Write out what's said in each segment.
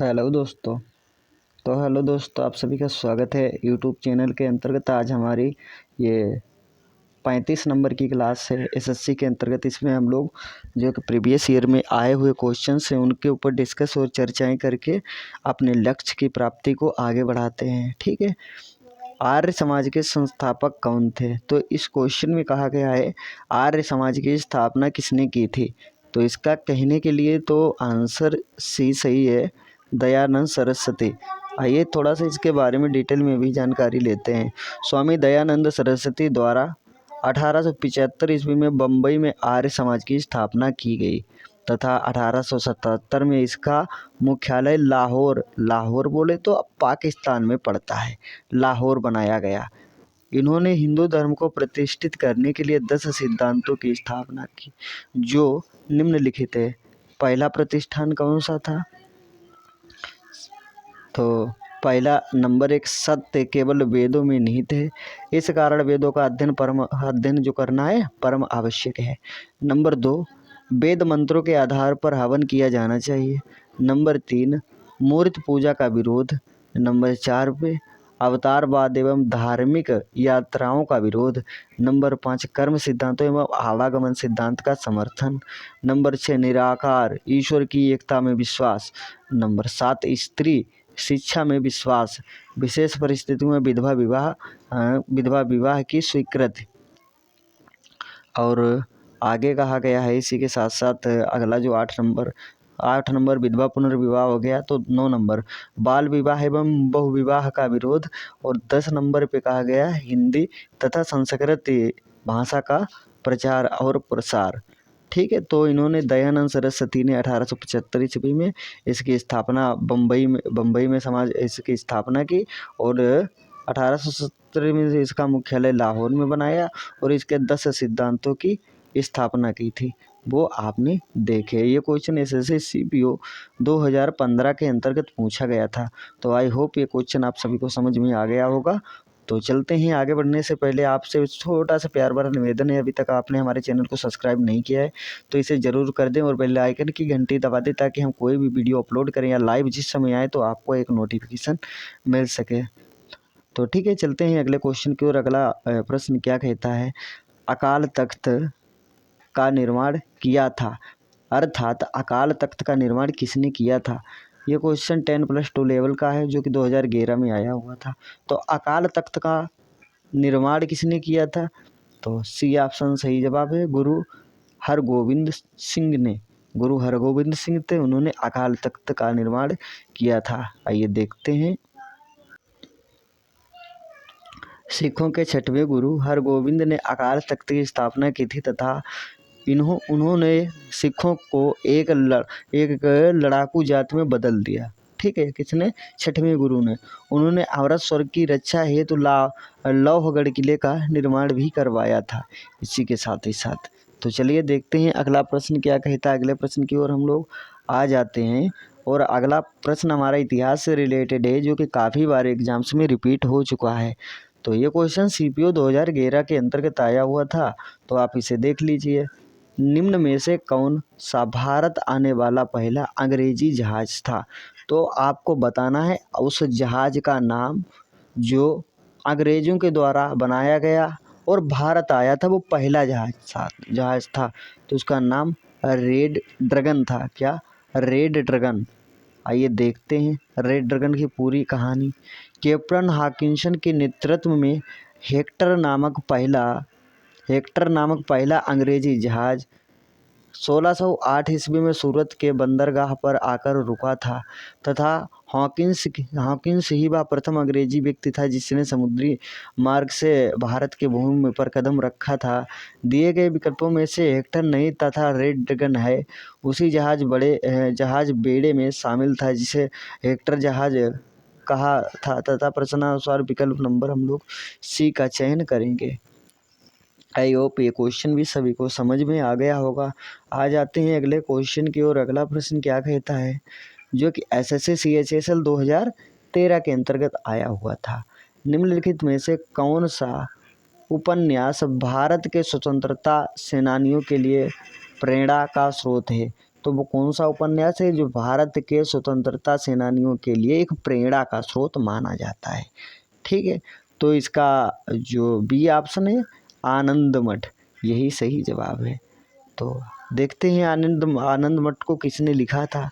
Hello दोस्तों। आप सभी का स्वागत है यूट्यूब चैनल के अंतर्गत। आज हमारी ये 35 नंबर की क्लास है एसएससी के अंतर्गत। इसमें हम लोग जो कि प्रीवियस ईयर में आए हुए क्वेश्चंस हैं उनके ऊपर डिस्कस और चर्चाएं करके अपने लक्ष्य की प्राप्ति को आगे बढ़ाते हैं। ठीक है। आर्य समाज के संस्थापक कौन थे? तो इस क्वेश्चन में कहा गया है आर्य समाज की स्थापना किसने की थी। तो इसका कहने के लिए तो आंसर सी सही है, दयानंद सरस्वती। आइए थोड़ा सा इसके बारे में डिटेल में भी जानकारी लेते हैं। स्वामी दयानंद सरस्वती द्वारा 1875 ईस्वी में बम्बई में आर्य समाज की स्थापना की गई तथा 1877 में इसका मुख्यालय लाहौर बोले तो अब पाकिस्तान में पड़ता है, लाहौर बनाया गया। इन्होंने हिंदू धर्म को प्रतिष्ठित करने के लिए 10 सिद्धांतों की स्थापना की जो निम्नलिखित है। पहला प्रतिष्ठान कौन सा था? तो पहला नंबर 1, सत्य केवल वेदों में निहित है, इस कारण वेदों का अध्ययन जो करना है परम आवश्यक है। नंबर 2, वेद मंत्रों के आधार पर हवन किया जाना चाहिए। नंबर 3, मूर्ति पूजा का विरोध। नंबर 4 पे अवतारवाद एवं धार्मिक यात्राओं का विरोध। नंबर 5, कर्म सिद्धांतों एवं आवागमन सिद्धांत का समर्थन। नंबर 6, निराकार ईश्वर की एकता में विश्वास। नंबर 7, स्त्री शिक्षा में विश्वास, विशेष परिस्थितियों में विधवा विवाह की स्वीकृति। और आगे कहा गया है इसी के साथ साथ अगला जो 8 नंबर विधवा पुनर्विवाह हो गया। तो 9 नंबर बाल विवाह एवं बहुविवाह का विरोध। और 10 नंबर पे कहा गया हिंदी तथा संस्कृत भाषा का प्रचार और प्रसार। ठीक है। तो इन्होंने दयानंद सरस्वती ने 1875 ईस्वी में इसकी स्थापना बम्बई में समाज इसकी स्थापना की और 1870 में इसका मुख्यालय लाहौर में बनाया और इसके 10 सिद्धांतों की स्थापना की थी, वो आपने देखे। ये क्वेश्चन एसएससी सीपीओ 2015 के अंतर्गत पूछा गया था। तो आई होप ये क्वेश्चन आप सभी को समझ में आ गया होगा। तो चलते हैं। आगे बढ़ने से पहले आपसे छोटा सा प्यार भरा निवेदन है, अभी तक आपने हमारे चैनल को सब्सक्राइब नहीं किया है तो इसे ज़रूर कर दें और बेल आइकन की घंटी दबा दें ताकि हम कोई भी वीडियो अपलोड करें या लाइव जिस समय आए तो आपको एक नोटिफिकेशन मिल सके। तो ठीक है, चलते हैं अगले क्वेश्चन की ओर। अगला प्रश्न क्या कहता है, अकाल तख्त का निर्माण किया था, अर्थात अकाल तख्त का निर्माण किसने किया था। ये क्वेश्चन 10+2 लेवल का है जो कि 2011 में आया हुआ था। तो अकाल तख्त का निर्माण किसने किया था? तो सी ऑप्शन सही जवाब है, गुरु हरगोविंद सिंह ने। गुरु हरगोविंद सिंह थे, उन्होंने अकाल तख्त का निर्माण किया था। आइए देखते हैं। सिखों के 6वें गुरु हरगोविंद ने अकाल तख्त की स्थापना की थी तथा उन्होंने सिखों को एक लड़ाकू जात में बदल दिया। ठीक है। किसने? 6वें गुरु ने। उन्होंने अमृत स्वर्ग की रक्षा हेतु लौहगढ़ किले का निर्माण भी करवाया था इसी के साथ ही साथ। तो चलिए देखते हैं अगला प्रश्न क्या कहता है। अगले प्रश्न की ओर हम लोग आ जाते हैं और अगला प्रश्न हमारा इतिहास से रिलेटेड है जो कि काफ़ी बार एग्जाम्स में रिपीट हो चुका है। तो ये क्वेश्चन सीपीओ 2011 के अंतर्गत आया हुआ था, तो आप इसे देख लीजिए। निम्न में से कौन सा भारत आने वाला पहला अंग्रेजी जहाज था? तो आपको बताना है उस जहाज का नाम जो अंग्रेजों के द्वारा बनाया गया और भारत आया था, वो पहला जहाज था। तो उसका नाम रेड ड्रैगन था। क्या? Red dragon. आइए देखते हैं रेड ड्रैगन की पूरी कहानी। कैप्टन हॉकिंसन के नेतृत्व में हेक्टर नामक पहला अंग्रेजी जहाज 1608 ईस्वी में सूरत के बंदरगाह पर आकर रुका था तथा हॉकिंस ही वह प्रथम अंग्रेजी व्यक्ति था जिसने समुद्री मार्ग से भारत के भूमि पर कदम रखा था। दिए गए विकल्पों में से हेक्टर नहीं तथा रेड ड्रैगन है। उसी जहाज बेड़े में शामिल था जिसे हेक्टर जहाज कहा था तथा प्रश्नानुसार विकल्प नंबर हम लोग सी का चयन करेंगे। आई होप ये क्वेश्चन भी सभी को समझ में आ गया होगा। आ जाते हैं अगले क्वेश्चन की ओर। अगला प्रश्न क्या कहता है जो कि एसएससी CHSL 2013 के अंतर्गत आया हुआ था। निम्नलिखित में से कौन सा उपन्यास भारत के स्वतंत्रता सेनानियों के लिए प्रेरणा का स्रोत है? तो वो कौन सा उपन्यास है जो भारत के स्वतंत्रता सेनानियों के लिए एक प्रेरणा का स्रोत माना जाता है। ठीक है, तो इसका जो बी ऑप्शन है आनंद मठ, यही सही जवाब है। तो देखते हैं आनंद मठ को किसने लिखा था।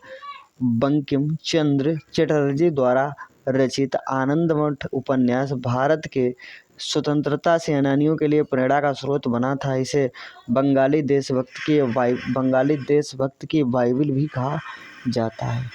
बंकिम चंद्र चटर्जी द्वारा रचित आनंद मठ उपन्यास भारत के स्वतंत्रता सेनानियों के लिए प्रेरणा का स्रोत बना था। इसे बंगाली देशभक्त की बाइबिल भी कहा जाता है।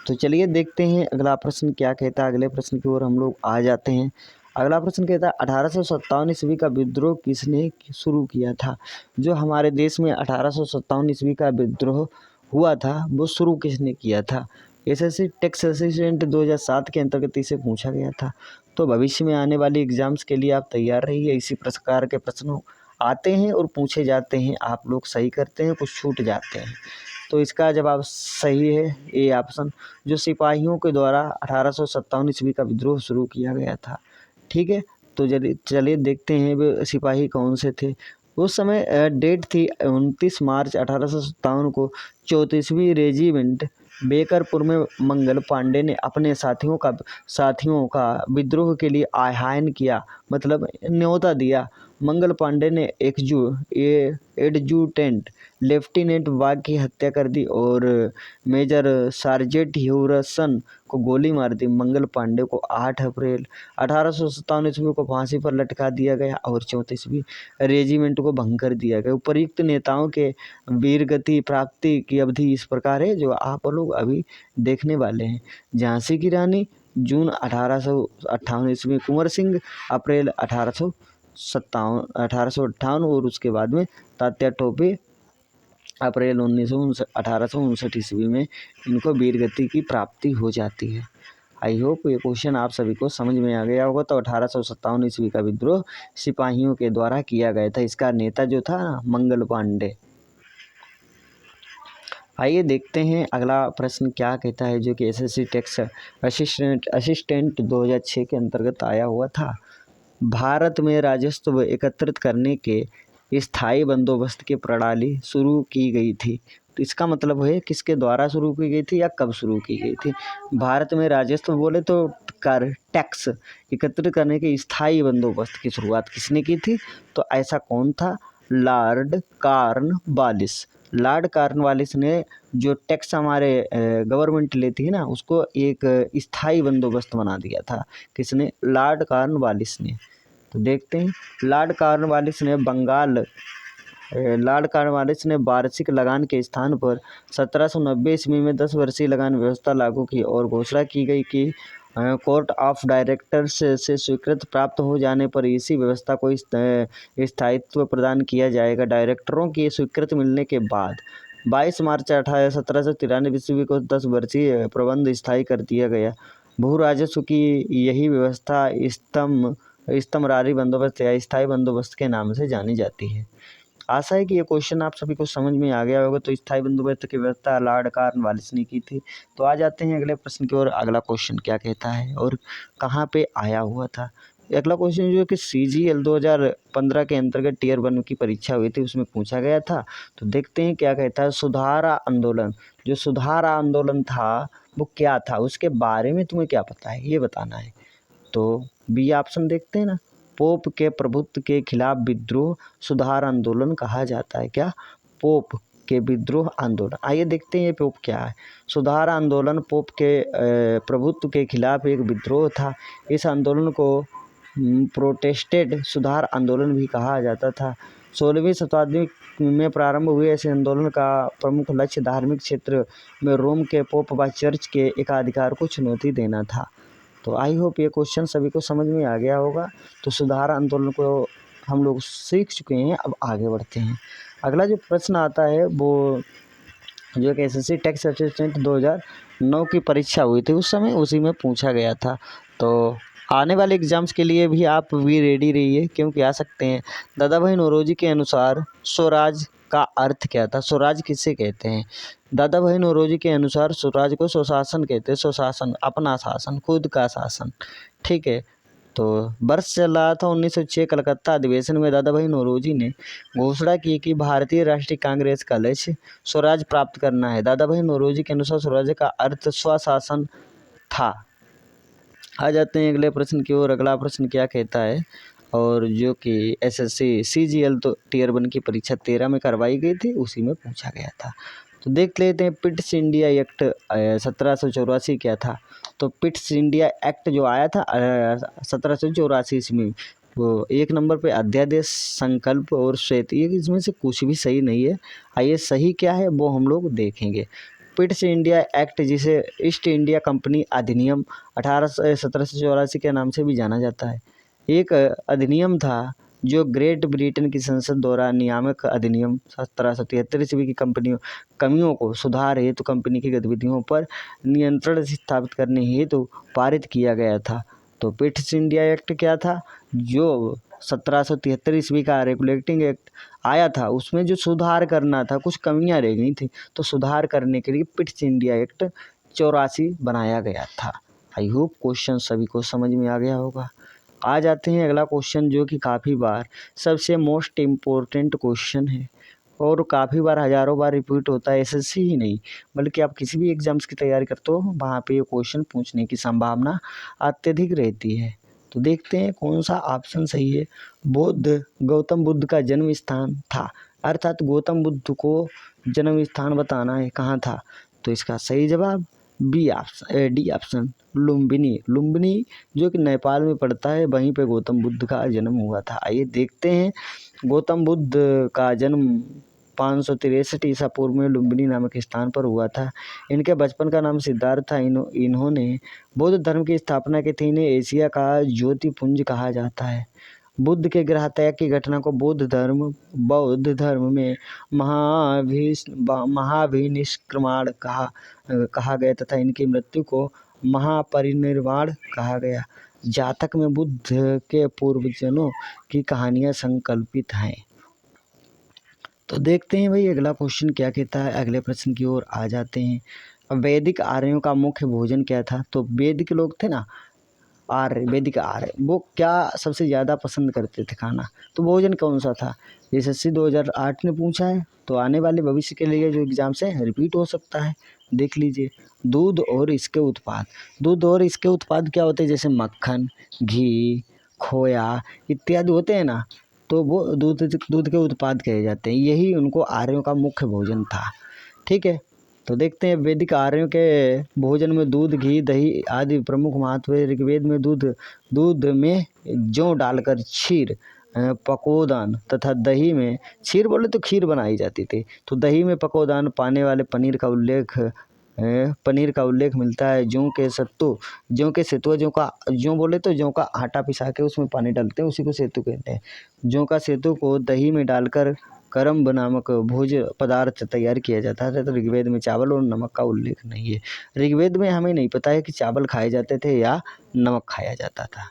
तो चलिए देखते हैं अगला प्रश्न क्या कहता है। अगले प्रश्न की ओर हम लोग आ जाते हैं। अगला प्रश्न कहता है 1857 ईस्वी का विद्रोह किसने शुरू किया था। जो हमारे देश में 1857 ईस्वी का विद्रोह हुआ था वो शुरू किसने किया था। एसएससी टेक्स्ट असिस्टेंट 2007 के अंतर्गत इसे पूछा गया था। तो भविष्य में आने वाली एग्जाम्स के लिए आप तैयार रहिए। इसी प्रकार के प्रश्न आते हैं और पूछे जाते हैं, आप लोग सही करते हैं, कुछ छूट जाते हैं। तो इसका जवाब सही है ए ऑप्शन, जो सिपाहियों के द्वारा 1857 ईस्वी का विद्रोह शुरू किया गया था। ठीक है, तो चलिए देखते हैं वे सिपाही कौन से थे। उस समय डेट थी 29 मार्च 1857 को 34वीं रेजिमेंट बेकरपुर में मंगल पांडे ने अपने साथियों का विद्रोह के लिए आह्वान किया, मतलब न्योता दिया। मंगल पांडे ने एडजुटेंट लेफ्टिनेंट वाघ की हत्या कर दी और मेजर सार्जेंट ह्यूरसन को गोली मार दी। मंगल पांडे को 8 अप्रैल 1857 ईस्वी को फांसी पर लटका दिया गया और 34वीं रेजिमेंट को भंग कर दिया गया। उपर्युक्त नेताओं के वीरगति प्राप्ति की अवधि इस प्रकार है जो आप लोग अभी देखने वाले हैं। झांसी की रानी जून 1858 ईस्वी, कुंवर सिंह अप्रैल 1858 और उसके बाद में तात्या टोपे अप्रैल 1859 ईस्वी में इनको वीरगति की प्राप्ति हो जाती है। आई होप ये क्वेश्चन आप सभी को समझ में आ गया होगा। तो 1857 ईस्वी का विद्रोह सिपाहियों के द्वारा किया गया था। इसका नेता जो था ना मंगल पांडे। आइए देखते हैं अगला प्रश्न क्या कहता है, जो कि एसएससी टेक्स्ट असिस्टेंट 2006 के अंतर्गत आया हुआ था। भारत में राजस्व एकत्रित करने के स्थायी बंदोबस्त की प्रणाली शुरू की गई थी। तो इसका मतलब है किसके द्वारा शुरू की गई थी या कब शुरू की गई थी। भारत में राजस्व बोले तो कर टैक्स एकत्रित करने के स्थायी बंदोबस्त की शुरुआत किसने की थी। तो ऐसा कौन था, लॉर्ड कॉर्नवालिस। लॉर्ड कॉर्नवालिस ने जो टैक्स हमारे गवर्नमेंट लेती है ना उसको एक स्थायी बंदोबस्त बना दिया था। किसने, लॉर्ड कॉर्नवालिस ने। तो देखते हैं लॉर्ड कॉर्नवालिस ने वार्षिक लगान के स्थान पर 1790 ईस्वी में 10 वर्षीय लगान व्यवस्था लागू की और घोषणा की गई कि कोर्ट ऑफ डायरेक्टर्स से स्वीकृति प्राप्त हो जाने पर इसी व्यवस्था को स्थायित्व प्रदान किया जाएगा। डायरेक्टरों की स्वीकृति मिलने के बाद 22 मार्च 1793 ईस्वी को 10 वर्षीय प्रबंध स्थायी कर दिया गया। भू राजस्व की यही व्यवस्था स्तंभरारी बंदोबस्त या स्थायी बंदोबस्त के नाम से जानी जाती है। आशा है कि ये क्वेश्चन आप सभी को समझ में आ गया होगा। तो स्थायी बंदोबस्त की व्यवस्था लॉर्ड कॉर्नवालिस ने की थी। तो आ जाते हैं अगले प्रश्न की ओर। अगला क्वेश्चन क्या कहता है और कहाँ पे आया हुआ था। अगला क्वेश्चन जो है कि CGL 2015 के अंतर्गत टियर 1 की परीक्षा हुई थी, उसमें पूछा गया था। तो देखते हैं क्या कहता है। सुधार आंदोलन, जो सुधार आंदोलन था वो क्या था, उसके बारे में तुम्हें क्या पता है ये बताना है। तो बी ऑप्शन देखते हैं ना, पोप के प्रभुत्व के खिलाफ विद्रोह सुधार आंदोलन कहा जाता है। क्या, पोप के विद्रोह आंदोलन। आइए देखते हैं ये पोप क्या है। सुधार आंदोलन पोप के प्रभुत्व के खिलाफ एक विद्रोह था। इस आंदोलन को प्रोटेस्टेड सुधार आंदोलन भी कहा जाता था। 16वीं शताब्दी में प्रारंभ हुए ऐसे आंदोलन का प्रमुख लक्ष्य धार्मिक क्षेत्र में रोम के पोप व चर्च के एकाधिकार को चुनौती देना था। तो आई होप ये क्वेश्चन सभी को समझ में आ गया होगा। तो सुधार आंदोलन को हम लोग सीख चुके हैं, अब आगे बढ़ते हैं। अगला जो प्रश्न आता है वो जो कि एसएससी टेक्स्ट असिस्टेंट 2009 की परीक्षा हुई थी उस समय उसी में पूछा गया था। तो आने वाले एग्जाम्स के लिए भी आप भी रेडी रहिए क्योंकि आ सकते हैं। दादा भाई नौरोजी के अनुसार स्वराज का अर्थ क्या था। स्वराज किसे कहते हैं। दादा भाई नौरोजी के अनुसार स्वराज को स्वशासन कहते हैं। स्वशासन, अपना शासन, खुद का शासन। ठीक है, तो वर्ष चल रहा था 1906। कलकत्ता अधिवेशन में दादा भाई नौरोजी ने घोषणा की कि भारतीय राष्ट्रीय कांग्रेस का लक्ष्य स्वराज प्राप्त करना है। दादा भाई नौरोजी के अनुसार स्वराज का अर्थ स्वशासन था। आ जाते हैं अगले प्रश्न की ओर। अगला प्रश्न क्या कहता है, और जो कि एसएससी सीजीएल तो टियर 1 की परीक्षा 13 में करवाई गई थी, उसी में पूछा गया था। तो देख लेते हैं पिट्स इंडिया एक्ट 1784 क्या था। तो पिट्स इंडिया एक्ट जो आया था 1784 ईस्वी, वो 1 नंबर पे अध्यादेश, संकल्प और श्वेत, ये इसमें से कुछ भी सही नहीं है। आइए सही क्या है वो हम लोग देखेंगे। पिट्स इंडिया एक्ट, जिसे ईस्ट इंडिया कंपनी अधिनियम 1784 के नाम से भी जाना जाता है, एक अधिनियम था जो ग्रेट ब्रिटेन की संसद द्वारा नियामक अधिनियम 1773 ईस्वी की कमियों को सुधार हेतु कंपनी की गतिविधियों पर नियंत्रण स्थापित करने हेतु पारित किया गया था। तो पिट्स इंडिया एक्ट क्या था, जो 1773 ईस्वी का रेगुलेटिंग एक्ट आया था, उसमें जो सुधार करना था, कुछ कमियां रह गई थी, तो सुधार करने के लिए पिट्स इंडिया एक्ट 84 बनाया गया था। आई होप क्वेश्चन सभी को समझ में आ गया होगा। आ जाते हैं अगला क्वेश्चन, जो कि काफ़ी बार सबसे मोस्ट इम्पोर्टेंट क्वेश्चन है और काफ़ी बार हज़ारों बार रिपीट होता है। एसएससी ही नहीं बल्कि आप किसी भी एग्जाम्स की तैयारी करते हो, वहाँ पे ये क्वेश्चन पूछने की संभावना अत्यधिक रहती है। तो देखते हैं कौन सा ऑप्शन सही है। गौतम बुद्ध का जन्म स्थान था, अर्थात गौतम बुद्ध को जन्म स्थान बताना है, कहाँ था। तो इसका सही जवाब डी ऑप्शन लुम्बिनी, जो कि नेपाल में पड़ता है, वहीं पे गौतम बुद्ध का जन्म हुआ था। आइए देखते हैं। गौतम बुद्ध का जन्म 563 ईसा पूर्व में लुम्बिनी नामक स्थान पर हुआ था। इनके बचपन का नाम सिद्धार्थ था। इन्होंने बौद्ध धर्म की स्थापना की थी। इन्हें एशिया का ज्योतिपुंज कहा जाता है। बुद्ध के ग्रह त्याग की घटना को बौद्ध धर्म में महाभिनिष्क्रमण कहा गया तथा इनकी मृत्यु को महापरिनिर्वाण कहा गया। जातक में बुद्ध के पूर्वजों की कहानियां संकल्पित हैं। तो देखते हैं भाई अगला क्वेश्चन क्या कहता है। अगले प्रश्न की ओर आ जाते हैं। वैदिक आर्यों का मुख्य भोजन क्या था। तो वैदिक लोग थे ना, वैदिक आर्य, वो क्या सबसे ज़्यादा पसंद करते थे खाना, तो भोजन कौन सा था। एसएससी 2008 ने पूछा है, तो आने वाले भविष्य के लिए जो एग्जाम से रिपीट हो सकता है। देख लीजिए, दूध और इसके उत्पाद क्या होते हैं, जैसे मक्खन, घी, खोया इत्यादि होते हैं ना, तो वो दूध के उत्पाद कहे जाते हैं। यही उनको आर्यों का मुख्य भोजन था। ठीक है, तो देखते हैं वैदिक आर्यों के भोजन में दूध, घी, दही आदि प्रमुख महत्व है। ऋग्वेद में दूध में जौ डालकर क्षीर, पकोदान तथा दही में क्षीर बोले तो खीर बनाई जाती थी। तो दही में पकोदान पाने वाले पनीर का उल्लेख मिलता है। जौ बोले तो जौ का आटा पिसा के उसमें पानी डालते हैं, उसी को सेतु कहते हैं। जौ का सेतु को दही में डालकर करम्ब नामक भोज्य पदार्थ तैयार किया जाता है। तो ऋग्वेद में चावल और नमक का उल्लेख नहीं है। ऋग्वेद में हमें नहीं पता है कि चावल खाए जाते थे या नमक खाया जाता था।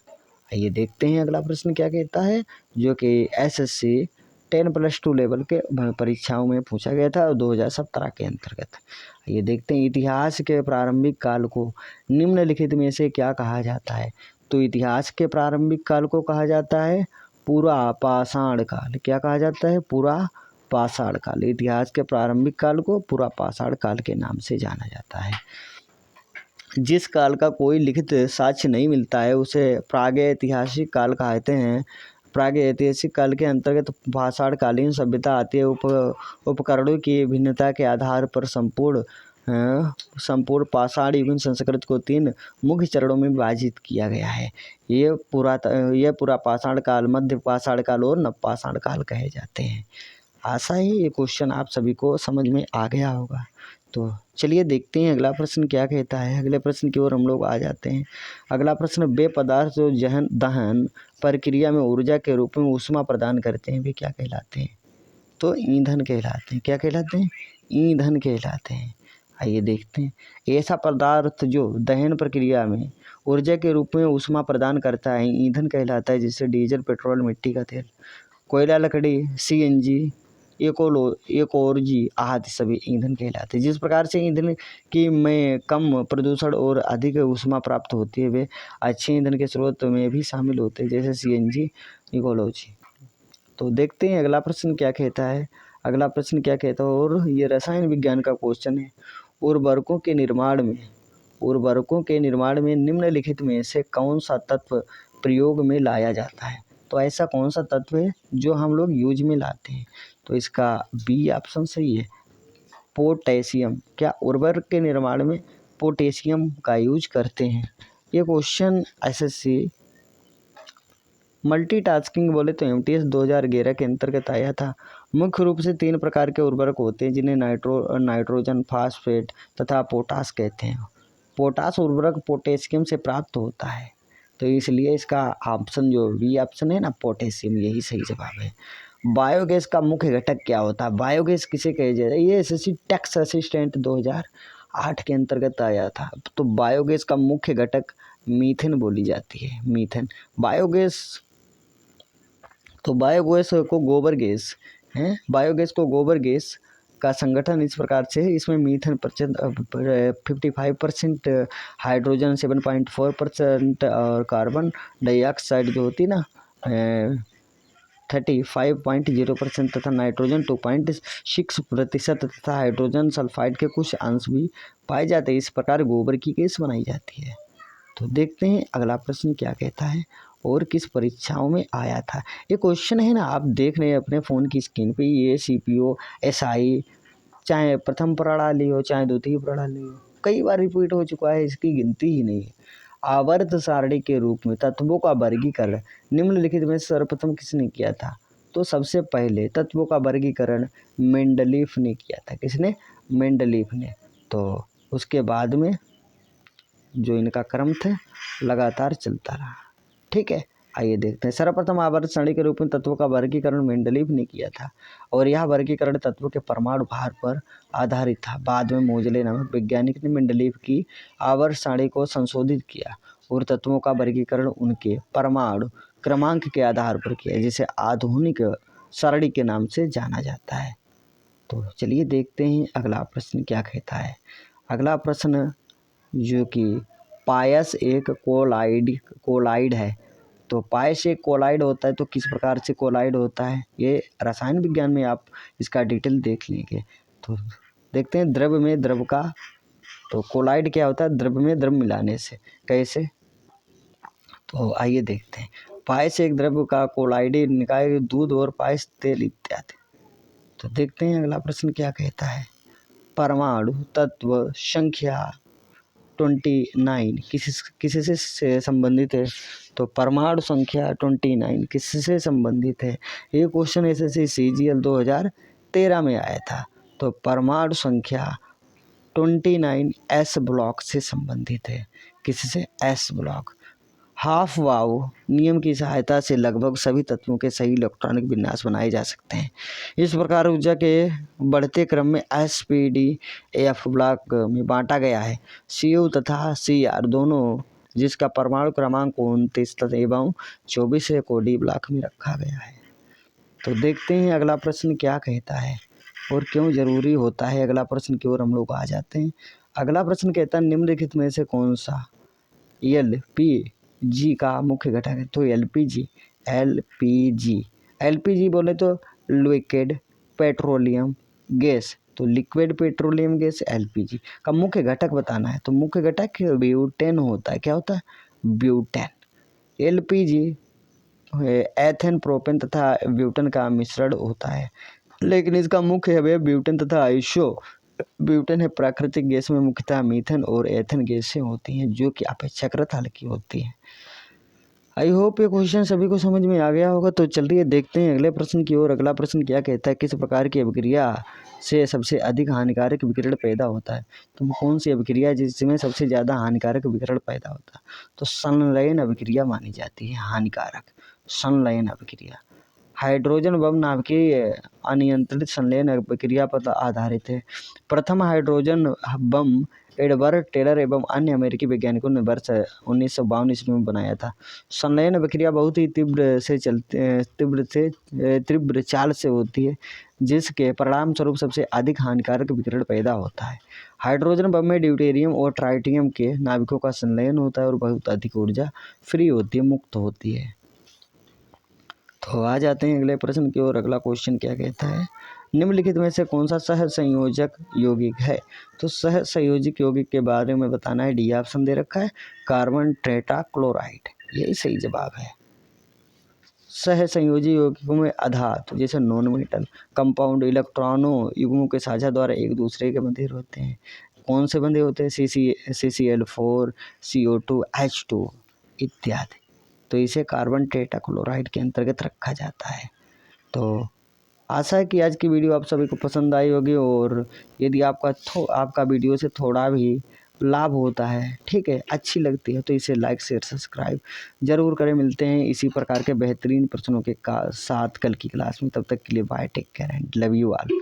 आइए देखते हैं अगला प्रश्न क्या कहता है, जो कि एसएससी 10+2 लेवल के परीक्षाओं में पूछा गया था 2017 के अंतर्गत। ये देखते हैं, इतिहास के प्रारंभिक काल को निम्नलिखित में से क्या कहा जाता है। तो इतिहास के प्रारंभिक काल को कहा जाता है पूरा पाषाण काल। क्या कहा जाता है, पूरा पाषाण काल। इतिहास के प्रारंभिक काल को पूरा पाषाण काल के नाम से जाना जाता है। जिस काल का कोई लिखित साक्ष्य नहीं मिलता है उसे प्रागैतिहासिक काल कहते हैं। प्रागैतिहासिक काल के अंतर्गत पाषाणकालीन सभ्यता आती है। उपकरणों की भिन्नता के आधार पर संपूर्ण पाषाण युगीन संस्कृति को 3 मुख्य चरणों में विभाजित किया गया है। ये पूरा पाषाण काल, मध्य पाषाण काल और नवपाषाण काल कहे जाते हैं। आशा ही ये क्वेश्चन आप सभी को समझ में आ गया होगा। तो चलिए देखते हैं अगला प्रश्न क्या कहता है। अगले प्रश्न की ओर हम लोग आ जाते हैं। अगला प्रश्न, वे पदार्थ जो दहन प्रक्रिया में ऊर्जा के रूप में ऊष्मा प्रदान करते हैं, वे क्या कहलाते हैं। तो ईंधन कहलाते हैं। क्या कहलाते हैं, ईंधन कहलाते हैं। आइए देखते हैं, ऐसा पदार्थ जो दहन प्रक्रिया में ऊर्जा के रूप में ऊष्मा प्रदान करता है ईंधन कहलाता है, जिससे डीजल, पेट्रोल, मिट्टी का तेल, कोयला, लकड़ी, सीएनजी, एक और जी आदि सभी ईंधन कहलाते हैं। जिस प्रकार से ईंधन की में कम प्रदूषण और अधिक ऊष्मा प्राप्त होती है, वे अच्छे ईंधन के स्रोत में भी शामिल होते हैं, जैसे सीएनजी, इकोलॉजी। तो देखते हैं अगला प्रश्न क्या कहता है। अगला प्रश्न क्या कहता है, और ये रसायन विज्ञान का क्वेश्चन है। उर्वरकों के निर्माण में निम्नलिखित में से कौन सा तत्व प्रयोग में लाया जाता है? तो ऐसा कौन सा तत्व है जो हम लोग यूज में लाते हैं? तो इसका बी ऑप्शन सही है, पोटेशियम। क्या उर्वरक के निर्माण में पोटेशियम का यूज करते हैं? ये क्वेश्चन एसएससी मल्टीटास्किंग बोले तो एमटीएस 2011 के अंतर्गत आया था। मुख्य रूप से 3 प्रकार के उर्वरक होते हैं, जिन्हें नाइट्रोजन, फास्फेट तथा पोटास कहते हैं। पोटास उर्वरक पोटेशियम से प्राप्त होता है, तो इसलिए इसका ऑप्शन जो बी ऑप्शन है ना, पोटेशियम, यही सही जवाब है। बायोगैस का मुख्य घटक क्या होता है? बायोगैस किसे कहे जाए? ये एसएससी टैक्स असिस्टेंट 2008 के अंतर्गत आया था। तो बायोगैस का मुख्य घटक मीथेन बोली जाती है, मीथेन। बायोगैस को गोबर गैस है। बायोगैस को गोबर गैस का संगठन इस प्रकार से है, इसमें मीथेन 55%, हाइड्रोजन 7.4% और कार्बन डाइऑक्साइड जो होती है ना 35.0% तथा नाइट्रोजन 2.6% तथा हाइड्रोजन सल्फाइड के कुछ अंश भी पाए जाते हैं। इस प्रकार गोबर की गैस बनाई जाती है। तो देखते हैं अगला प्रश्न क्या कहता है और किस परीक्षाओं में आया था। ये क्वेश्चन है ना, आप देख रहे हैं अपने फ़ोन की स्क्रीन पे, ये सीपीओ, एसआई, चाहे प्रथम प्रणाली हो चाहे द्वितीय प्रणाली हो, कई बार रिपीट हो चुका है, इसकी गिनती ही नहीं है। आवर्त सारणी के रूप में तत्वों का वर्गीकरण निम्नलिखित में सर्वप्रथम किसने किया था? तो सबसे पहले तत्वों का वर्गीकरण मेंडलीफ ने किया था। किसने? मेंडलीफ ने। तो उसके बाद में जो इनका क्रम था लगातार चलता रहा। ठीक है, आइए देखते हैं। सर्वप्रथम आवर्त सारणी के रूप में तत्वों का वर्गीकरण मेंडलीफ ने किया था और यह वर्गीकरण तत्वों के परमाणु भार पर आधारित था। बाद में मोजले नामक वैज्ञानिक ने मेंडलीफ की आवर्त सारणी को संशोधित किया और तत्वों का वर्गीकरण उनके परमाणु क्रमांक के आधार पर किया, जिसे आधुनिक सारणी के नाम से जाना जाता है। तो चलिए देखते हैं अगला प्रश्न क्या कहता है। अगला प्रश्न जो कि पायस एक कोलाइड है, तो पायस एक कोलाइड होता है, तो किस प्रकार से कोलाइड होता है? ये रसायन विज्ञान में आप इसका डिटेल देख लेंगे। तो देखते हैं द्रव में द्रव का, तो कोलाइड क्या होता है? द्रव में द्रव मिलाने से। कैसे? तो आइए देखते हैं। पायस एक द्रव का कोलाइड निकाय, दूध और पायस तेल इत्यादि। तो देखते हैं अगला प्रश्न क्या कहता है। परमाणु तत्व संख्या 29 किससे संबंधित है? तो परमाणु संख्या 29 किससे संबंधित है? ये क्वेश्चन एसएससी सीजीएल 2013 में आया था। तो परमाणु संख्या 29 एस ब्लॉक से संबंधित है। किससे? S block. हाफ वाव नियम की सहायता से लगभग सभी तत्वों के सही इलेक्ट्रॉनिक विन्यास बनाए जा सकते हैं। इस प्रकार ऊर्जा के बढ़ते क्रम में एसपीडीएफ ब्लॉक में बांटा गया है। सीयू तथा सीआर दोनों, जिसका परमाणु क्रमांक 29 एवं 24 है, को डी ब्लॉक में रखा गया है। तो देखते हैं अगला प्रश्न क्या कहता है और क्यों जरूरी होता है। अगला प्रश्न की ओर हम लोग आ जाते हैं। अगला प्रश्न कहता है निम्नलिखित में से कौन सा एलपीजी का मुख्य घटक है? तो एलपीजी बोले तो लिक्विड पेट्रोलियम गैस। तो लिक्विड पेट्रोलियम गैस एलपीजी का मुख्य घटक बताना है। तो मुख्य घटक ब्यूटेन होता है। क्या होता है? ब्यूटेन। एलपीजी एथेन, प्रोपेन तथा ब्यूटेन का मिश्रण होता है, लेकिन इसका मुख्य है ब्यूटेन तथा आइसो ब्यूटेन है। प्राकृतिक गैस में मुख्यतः मीथेन और एथेन गैसें होती हैं, जो कि अपेक्षाकृत हल्की होती हैं। आई होप ये क्वेश्चन सभी को समझ में आ गया होगा। तो चलिए देखते हैं अगले प्रश्न की ओर। अगला प्रश्न क्या कहता है? किस प्रकार की अभिक्रिया से सबसे अधिक हानिकारक विकिरण पैदा होता है? तो कौन सी अभिक्रिया है जिसमें सबसे ज़्यादा हानिकारक विकिरण पैदा होता है? तो संलयन अभिक्रिया मानी जाती है हानिकारक। संलयन अभिक्रिया हाइड्रोजन बम नाभिकीय अनियंत्रित संलयन अभिक्रिया पर आधारित है। प्रथम हाइड्रोजन बम एडवर्ड टेलर एवं अन्य अमेरिकी वैज्ञानिकों ने वर्ष 1952 ईस्वी में बनाया था। संलयन अभिक्रिया बहुत ही तीव्र चाल से होती है, जिसके परिणाम स्वरूप सबसे अधिक हानिकारक विकिरण पैदा होता है। हाइड्रोजन बम में ड्यूटेरियम और ट्राइटियम के नाभिकों का संलयन होता है और बहुत अधिक ऊर्जा फ्री होती है, मुक्त होती है। तो आ जाते हैं अगले प्रश्न की ओर। अगला क्वेश्चन क्या कहता है, निम्नलिखित में से कौन सा सह संयोजक यौगिक है? तो सह संयोजक यौगिक के बारे में बताना है। डी ऑप्शन दे रखा है, कार्बन टेट्राक्लोराइड, यही सही जवाब है। सह संयोजी यौगिकों में अधातु जैसे नॉन मेटल कंपाउंड इलेक्ट्रॉनों युग्मों के साझा द्वारा एक दूसरे के बंधे होते हैं। कौन से बंधे होते हैं? CCl4, CO2, H2 इत्यादि। तो इसे कार्बन टेट्राक्लोराइड के अंतर्गत रखा जाता है। तो आशा है कि आज की वीडियो आप सभी को पसंद आई होगी, और यदि आपका वीडियो से थोड़ा भी लाभ होता है, ठीक है, अच्छी लगती है, तो इसे लाइक शेयर सब्सक्राइब जरूर करें। मिलते हैं इसी प्रकार के बेहतरीन प्रश्नों के साथ कल की क्लास में। तब तक के लिए bye, take care and love you all.